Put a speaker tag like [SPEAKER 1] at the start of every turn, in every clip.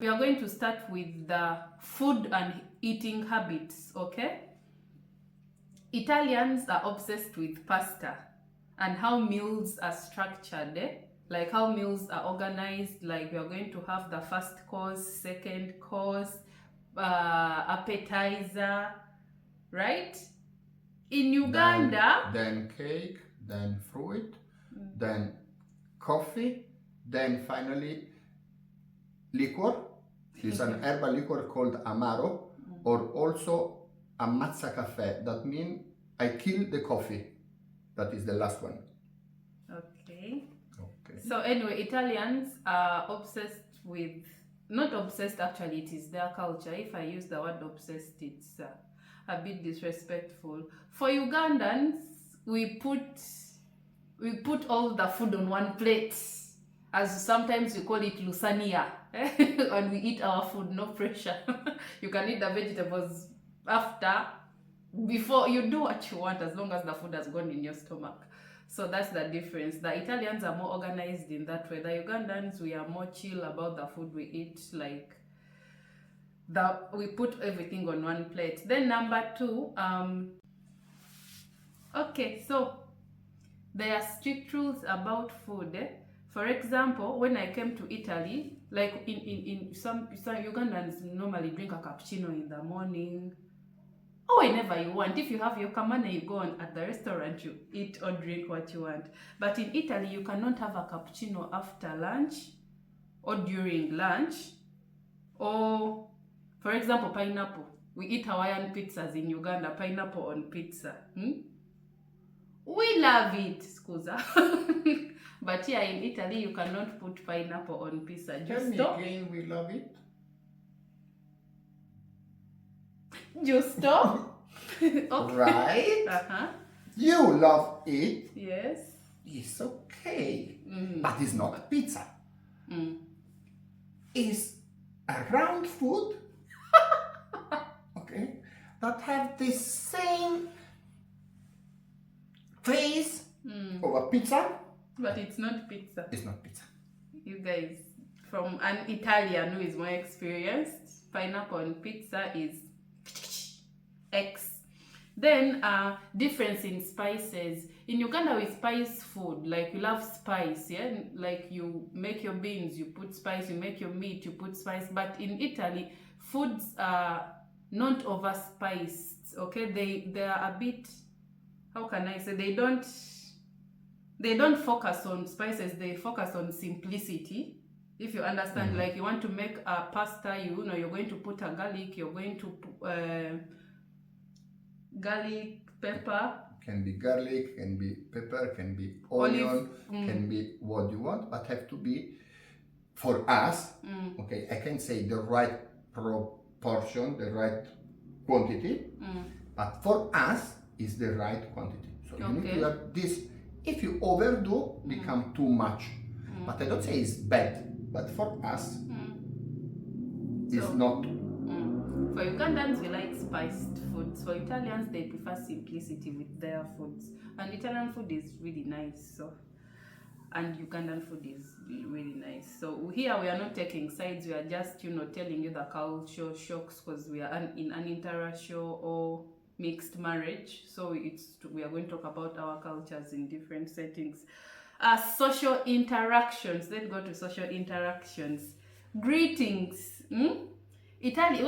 [SPEAKER 1] We are going to start with the food and eating habits, okay? Italians are obsessed with pasta and how meals are structured, like how meals are organized. Like we are going to have the first course, second course, appetizer, right? In Uganda,
[SPEAKER 2] then cake, then fruit, then coffee, then finally liquor. It's an herbal liquor called amaro, or also ammazza caffè. That means I kill the coffee. That is the last one.
[SPEAKER 1] Okay.
[SPEAKER 2] Okay.
[SPEAKER 1] So anyway, Italians are obsessed with, not obsessed actually, it is their culture. If I use the word obsessed, it's a bit disrespectful. For Ugandans, we put all the food on one plate, as sometimes we call it lusania, and we eat our food, no pressure. You can eat the vegetables after, before. You do what you want as long as the food has gone in your stomach. So that's the difference. The Italians are more organized in that way. The Ugandans, we are more chill about the food we eat, like we put everything on one plate. Then number two, okay, so there are strict rules about food. For example, when I came to Italy, like in some Ugandans normally drink a cappuccino in the morning, or whenever you want. If you have your kamana, you go on at the restaurant, you eat or drink what you want. But in Italy, you cannot have a cappuccino after lunch or during lunch. Or, for example, pineapple. We eat Hawaiian pizzas in Uganda, pineapple on pizza. We love it, scusa. But here in Italy, you cannot put pineapple on pizza.
[SPEAKER 2] Tell me again, we love it.
[SPEAKER 1] Giusto? Okay.
[SPEAKER 2] Right?
[SPEAKER 1] Uh-huh.
[SPEAKER 2] You love it.
[SPEAKER 1] Yes.
[SPEAKER 2] It's okay. But it's not a pizza. It's a round food, okay, that have the same face of a pizza.
[SPEAKER 1] But it's not pizza.
[SPEAKER 2] It's not pizza.
[SPEAKER 1] You guys, from an Italian who is more experienced, pineapple on pizza is X. Then difference in spices. In Uganda we spice food, like we love spice, yeah? Like you make your beans, you put spice, you make your meat, you put spice. But in Italy, foods are not over spiced, okay? They are a bit, how can I say, they don't focus on spices, they focus on simplicity. If you understand, like you want to make a pasta, you know, you're going to put a garlic, you're going to put garlic, pepper.
[SPEAKER 2] Can be garlic, can be pepper, can be onion, can be what you want, but have to be, for us, okay, I can say the right proportion, the right quantity, but for us is the right quantity. So you need to have this. If you overdo, become too much. But I don't say it's bad, but for us, it's not.
[SPEAKER 1] For Ugandans, we like spiced foods. For Italians, they prefer simplicity with their foods. And Italian food is really nice. So, and Ugandan food is really nice. So here we are not taking sides. We are just, you know, telling you the culture shocks, because we are in an interracial or mixed marriage. So we are going to talk about our cultures in different settings. Social interactions. Let's go to social interactions. Greetings. Italy,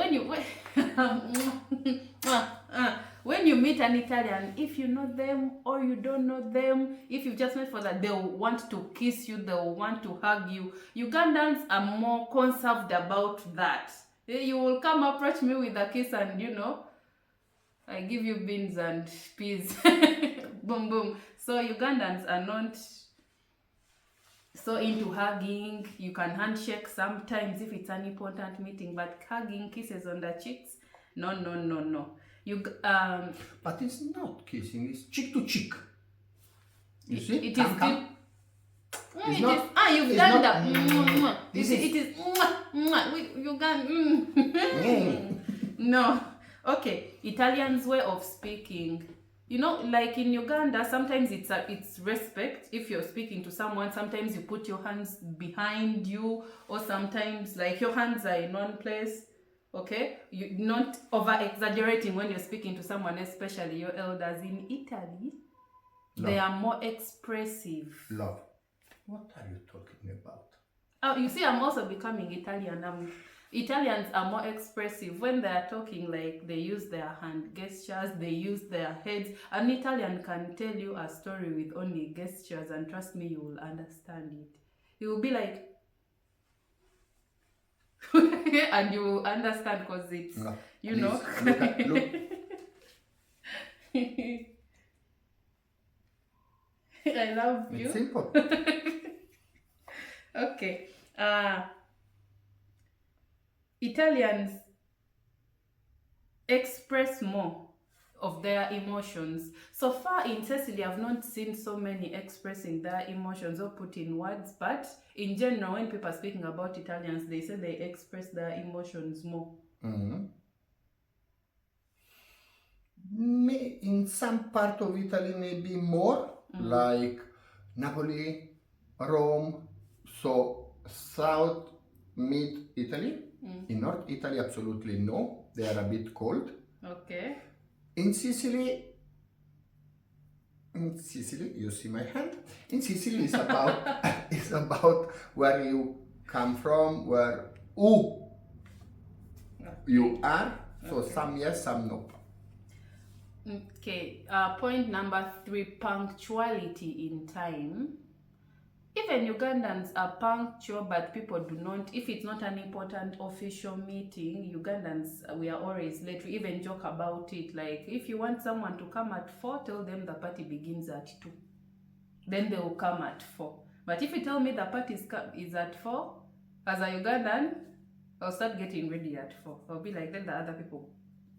[SPEAKER 1] when you meet an Italian, if you know them or you don't know them, if you just met for that, they'll want to kiss you, they'll want to hug you. Ugandans are more conserved about that. You will come approach me with a kiss and, you know, I give you beans and peas. Boom, boom. So Ugandans are not so into hugging. You can handshake sometimes if it's an important meeting, but hugging, kisses on the cheeks, no.
[SPEAKER 2] But it's not kissing, it's cheek to cheek. You see?
[SPEAKER 1] It is still.
[SPEAKER 2] It's not.
[SPEAKER 1] You've done that. It is. You can. No. Okay. Italians' way of speaking. You know, like in Uganda, sometimes it's respect. If you're speaking to someone, sometimes you put your hands behind you, or sometimes like your hands are in one place. Okay, you not over exaggerating when you're speaking to someone, especially your elders. In Italy, they
[SPEAKER 2] Love.
[SPEAKER 1] are more expressive.
[SPEAKER 2] Love. What are you talking about?
[SPEAKER 1] Oh, you see, I'm also becoming Italian. Italians are more expressive when they are talking. Like they use their hand gestures, they use their heads. An Italian can tell you a story with only gestures, and trust me, you will understand it. You will be like, and you will understand because it's
[SPEAKER 2] No,
[SPEAKER 1] you
[SPEAKER 2] please,
[SPEAKER 1] know.
[SPEAKER 2] look.
[SPEAKER 1] I love you.
[SPEAKER 2] It's simple.
[SPEAKER 1] Okay. Italians express more of their emotions. So far in Cecily, I've not seen so many expressing their emotions or put in words, but in general, when people are speaking about Italians, they say they express their emotions more.
[SPEAKER 2] Mm-hmm. In some part of Italy, maybe more, like Napoli, Rome, so south, mid Italy. In North Italy, absolutely no. They are a bit cold.
[SPEAKER 1] Okay.
[SPEAKER 2] In Sicily, you see my hand. In Sicily, it's about it's about where you come from, who you are. So some yes, some no.
[SPEAKER 1] Okay. Point number 3: punctuality in time. Even Ugandans are punctual, but people do not. If it's not an important official meeting, Ugandans, we are always late. We even joke about it. Like, if you want someone to come at 4, tell them the party begins at 2. Then they will come at 4. But if you tell me the party is at 4, as a Ugandan, I'll start getting ready at 4. I'll be like, let the other people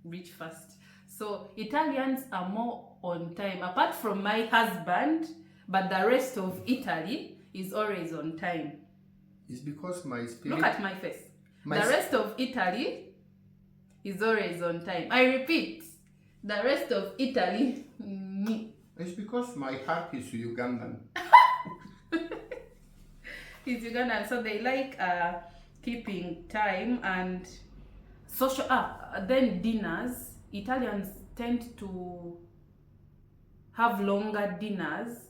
[SPEAKER 1] reach first. So Italians are more on time. Apart from my husband, but the rest of Italy is always on time.
[SPEAKER 2] It's because my spirit.
[SPEAKER 1] Look at my face. The rest of Italy is always on time. I repeat, the rest of Italy, me.
[SPEAKER 2] It's because my heart is Ugandan.
[SPEAKER 1] Is Ugandan, so they like keeping time and social. Then dinners. Italians tend to have longer dinners.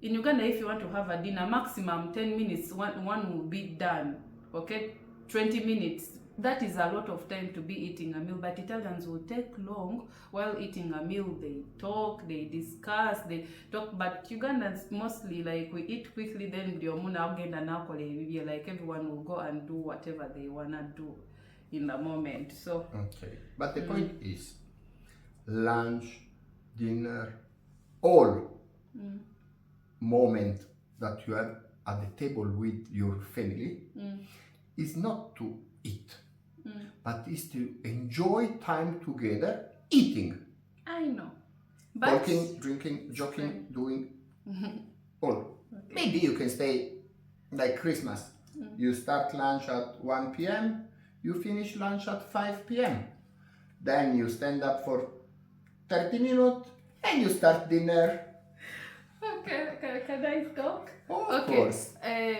[SPEAKER 1] In Uganda, if you want to have a dinner, maximum 10 minutes, one will be done. Okay, 20 minutes. That is a lot of time to be eating a meal, but Italians will take long while eating a meal. They talk, they discuss, they talk, but Ugandans mostly, like, we eat quickly, then like everyone will go and do whatever they wanna do in the moment. So
[SPEAKER 2] okay, but the point is lunch, dinner, all moment that you have at the table with your family is not to eat, but is to enjoy time together eating.
[SPEAKER 1] I know. But
[SPEAKER 2] Talking, drinking, joking, doing all. Okay. Maybe you can stay like Christmas. You start lunch at 1 p.m., you finish lunch at 5 p.m. Then you stand up for 30 minutes and you start dinner.
[SPEAKER 1] Okay, can I talk?
[SPEAKER 2] Of course.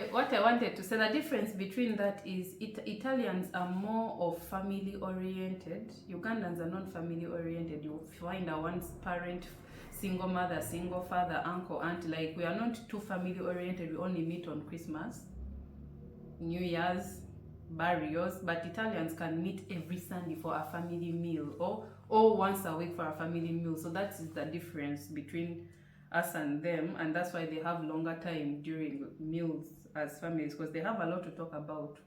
[SPEAKER 1] What I wanted to say, the difference between that is Italians are more of family oriented. Ugandans are not family oriented. You find a one parent, single mother, single father, uncle, aunt. Like, we are not too family oriented. We only meet on Christmas, New Year's, burials. But Italians can meet every Sunday for a family meal, or once a week for a family meal. So that is the difference between us and them, and that's why they have longer time during meals as families, because they have a lot to talk about.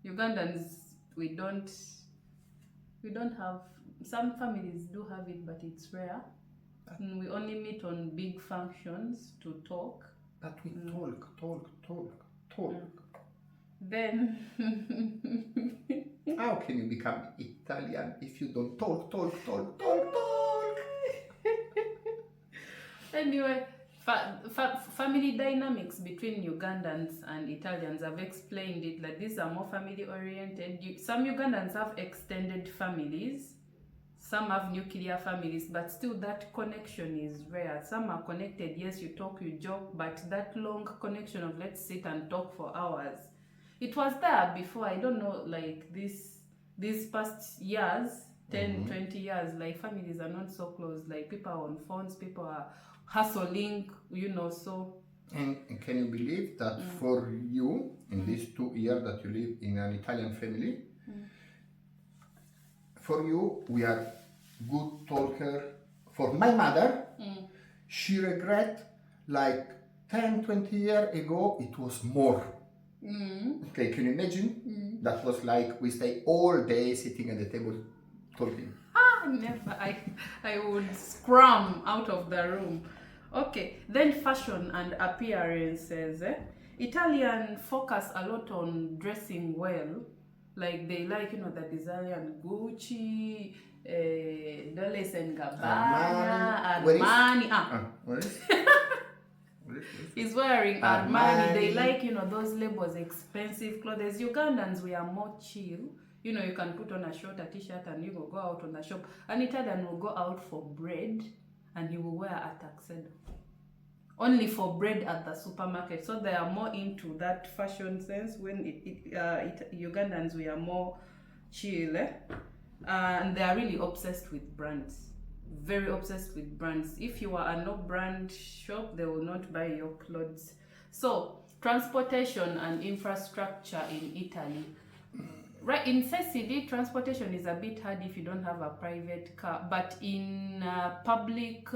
[SPEAKER 1] Ugandans, we don't have. Some families do have it, but it's rare. We only meet on big functions to talk.
[SPEAKER 2] But we talk.
[SPEAKER 1] Then
[SPEAKER 2] how can you become Italian if you don't talk?
[SPEAKER 1] Anyway, family dynamics between Ugandans and Italians, I've explained it. Like, these are more family oriented. Some Ugandans have extended families. Some have nuclear families, but still that connection is rare. Some are connected, yes, you talk, you joke, but that long connection of let's sit and talk for hours, it was there before. I don't know, like these past years, 10, 20 years, like families are not so close. Like people are on phones, people are hustling, so.
[SPEAKER 2] And can you believe that for you, in these 2 years that you live in an Italian family, for you, we are good talker. For my mother, she regret like 10, 20 years ago, it was more. Okay, can you imagine? That was like we stay all day sitting at the table talking.
[SPEAKER 1] Never. I would scrum out of the room. Okay, then fashion and appearances. Italian focus a lot on dressing well. Like they like, the design and Gucci, Dolce and Gabbana, Armani.
[SPEAKER 2] Where is?
[SPEAKER 1] He's wearing Armani. They like, those labels, expensive clothes. Ugandans, we are more chill. You can put on a short t-shirt and you will go out on the shop. An Italian will go out for bread and he will wear a tuxedo. Only for bread at the supermarket. So they are more into that fashion sense. When Ugandans, we are more chill. And they are really obsessed with brands. Very obsessed with brands. If you are a no brand shop, they will not buy your clothes. So transportation and infrastructure in Italy. Right, in Sicily, transportation is a bit hard if you don't have a private car. But in public,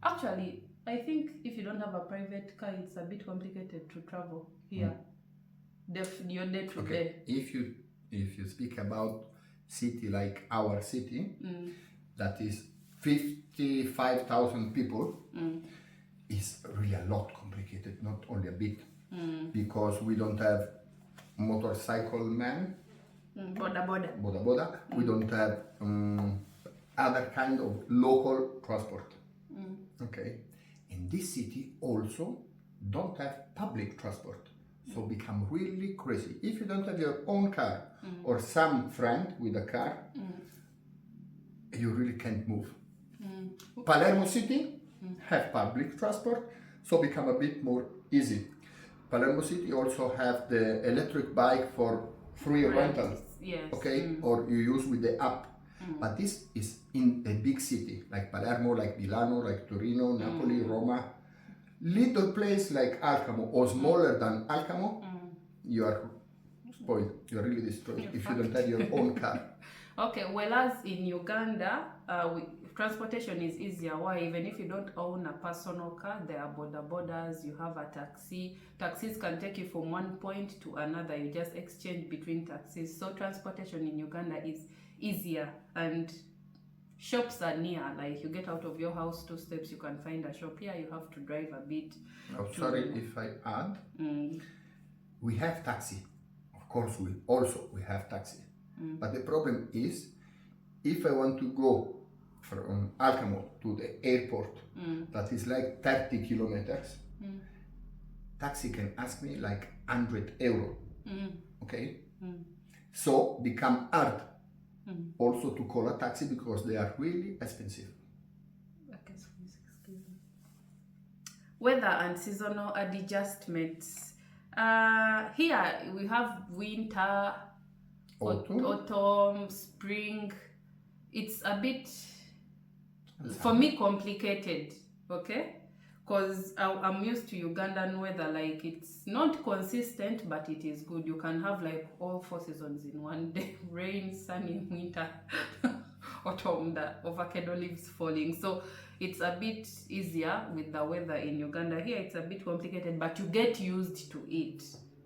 [SPEAKER 1] actually, I think if you don't have a private car, it's a bit complicated to travel here. Your day to day.
[SPEAKER 2] If you speak about city like our city, that is 55,000 people, is really a lot complicated, not only a bit, because we don't have motorcycle man, boda. We don't have other kind of local transport. Okay, and this city also don't have public transport, so become really crazy. If you don't have your own car or some friend with a car, you really can't move. Palermo city have public transport, so become a bit more easy. Palermo city also have the electric bike for free rental,
[SPEAKER 1] yes.
[SPEAKER 2] Okay, or you use with the app. But this is in a big city like Palermo, like Milano, like Torino, Napoli, Roma. Little place like Alcamo or smaller than Alcamo, you are spoiled. You are really destroyed if you don't have your own car.
[SPEAKER 1] Okay, whereas in Uganda, transportation is easier. Why? Even if you don't own a personal car, there are borders, you have a taxi. Taxis can take you from one point to another. You just exchange between taxis. So transportation in Uganda is easier, and shops are near. Like you get out of your house 2 steps, you can find a shop. Here you have to drive a bit.
[SPEAKER 2] Sorry if I add. We have taxi. Of course, we have taxi. But the problem is, if I want to go from Alcamo to the airport, that is like 30 kilometers, taxi can ask me like 100 euro. Okay? So become hard also to call a taxi because they are really expensive.
[SPEAKER 1] Excuse me. Weather and seasonal adjustments. Here we have winter, autumn, spring. It's a bit, for me, complicated, okay? Because I'm used to Ugandan weather. Like it's not consistent, but it is good. You can have like all 4 seasons in one day: rain, sunny, winter, autumn, the avocado leaves falling. So it's a bit easier with the weather in Uganda. Here it's a bit complicated, but you get used to it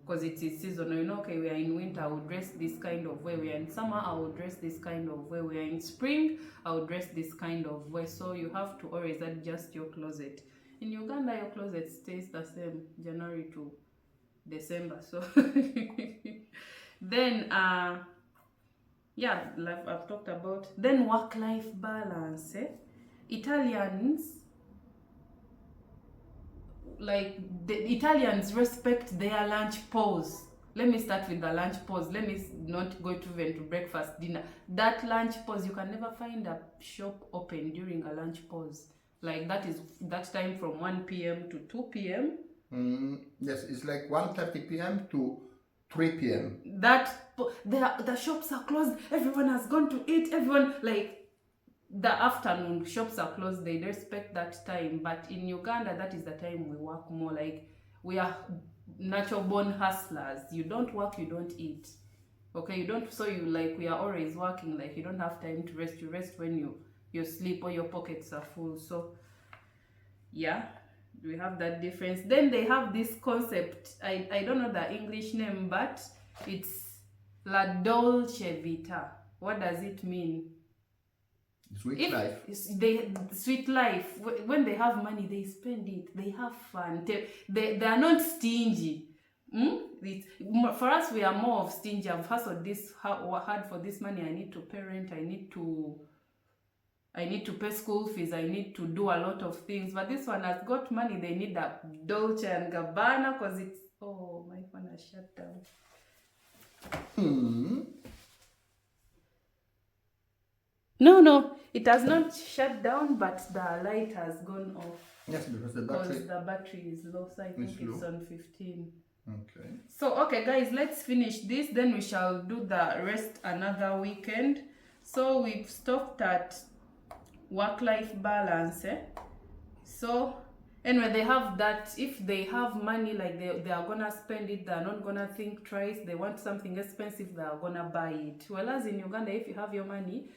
[SPEAKER 1] because it is seasonal. Okay, we are in winter, I will dress this kind of way. We are in summer, I will dress this kind of way. We are in spring, I will dress this kind of way. So you have to always adjust your closet. In Uganda, your closet stays the same January to December. So then, like I've talked about. Then work-life balance. Italians, like the Italians respect their lunch pause. let me start with the lunch pause. Let me not go to even to breakfast, dinner. That lunch pause, you can never find a shop open during a lunch pause. Like that time from 1 p.m. to 2 p.m.
[SPEAKER 2] Yes, it's like 1:30 p.m. to 3 p.m.
[SPEAKER 1] The shops are closed. Everyone has gone to eat. Everyone, like, the afternoon shops are closed. They respect that time. But in Uganda, that is the time we work more. Like, we are natural born hustlers. You don't work, you don't eat. Okay, you don't. So we are always working. Like, you don't have time to rest. You rest when you sleep or your pockets are full. So yeah, we have that difference. Then they have this concept, I don't know the English name, but it's la dolce vita. What does it mean?
[SPEAKER 2] Sweet life.
[SPEAKER 1] Sweet life. When they have money, they spend it. They have fun. They are not stingy. For us, we are more of stingy. I've hustled this hard for this money. I need to parent. I need to pay school fees. I need to do a lot of things. But this one has got money. They need a Dolce and Gabbana because it's... Oh, my phone has shut down. No, it has not shut down, but the light has gone off.
[SPEAKER 2] Yes, because the
[SPEAKER 1] battery is low, so I think it's on 15.
[SPEAKER 2] Okay.
[SPEAKER 1] So, okay, guys, let's finish this. Then we shall do the rest another weekend. So, we've stopped at work-life balance. So, anyway, they have that. If they have money, like they are gonna spend it, they're not gonna think twice. They want something expensive, they are gonna buy it. Whereas in Uganda, if you have your money,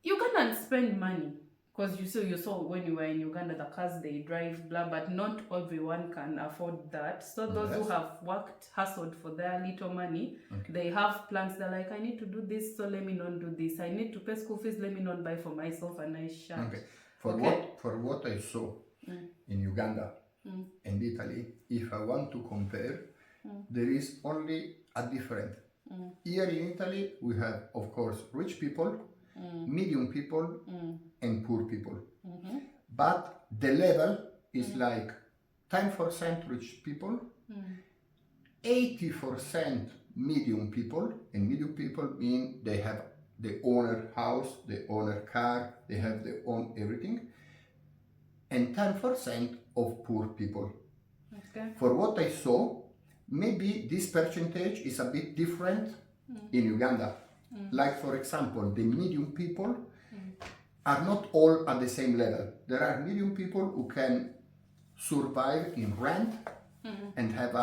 [SPEAKER 1] you cannot spend money. Because you saw when you were in Uganda, the cars they drive, blah, but not everyone can afford that. So those who have worked, hustled for their little money, they have plans. They're like, I need to do this, so let me not do this. I need to pay school fees, let me not buy for myself a nice shirt.
[SPEAKER 2] Okay. For what I saw in Uganda and Italy, if I want to compare, there is only a difference. Here in Italy, we have, of course, rich people, medium people, and poor people. But the level is like 10% rich people, 80% medium people, and medium people mean they have the owner house, the owner car, they have their own everything, and 10% of poor people.
[SPEAKER 1] Okay.
[SPEAKER 2] For what I saw, maybe this percentage is a bit different in Uganda. Like, for example, the medium people are not all at the same level. There are medium people who can survive in rent and have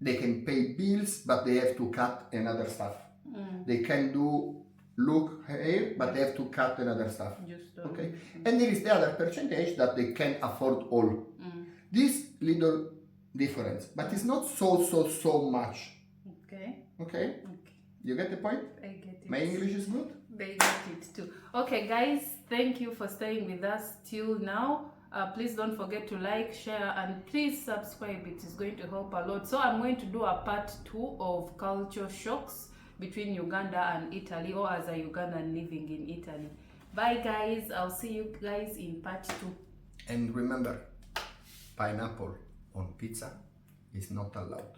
[SPEAKER 2] they can pay bills, but they have to cut another stuff. They can do look hair, but they have to cut another stuff. Okay, and there is the other percentage that they can afford all. This little difference, but it's not so much. Okay. You get the point?
[SPEAKER 1] I get it.
[SPEAKER 2] My English is good?
[SPEAKER 1] They get it too. Okay, guys, thank you for staying with us till now. Please don't forget to like, share, and please subscribe. It is going to help a lot. So I'm going to do a part 2 of culture shocks between Uganda and Italy, or as a Ugandan living in Italy. Bye, guys. I'll see you guys in part 2.
[SPEAKER 2] And remember, pineapple on pizza is not allowed.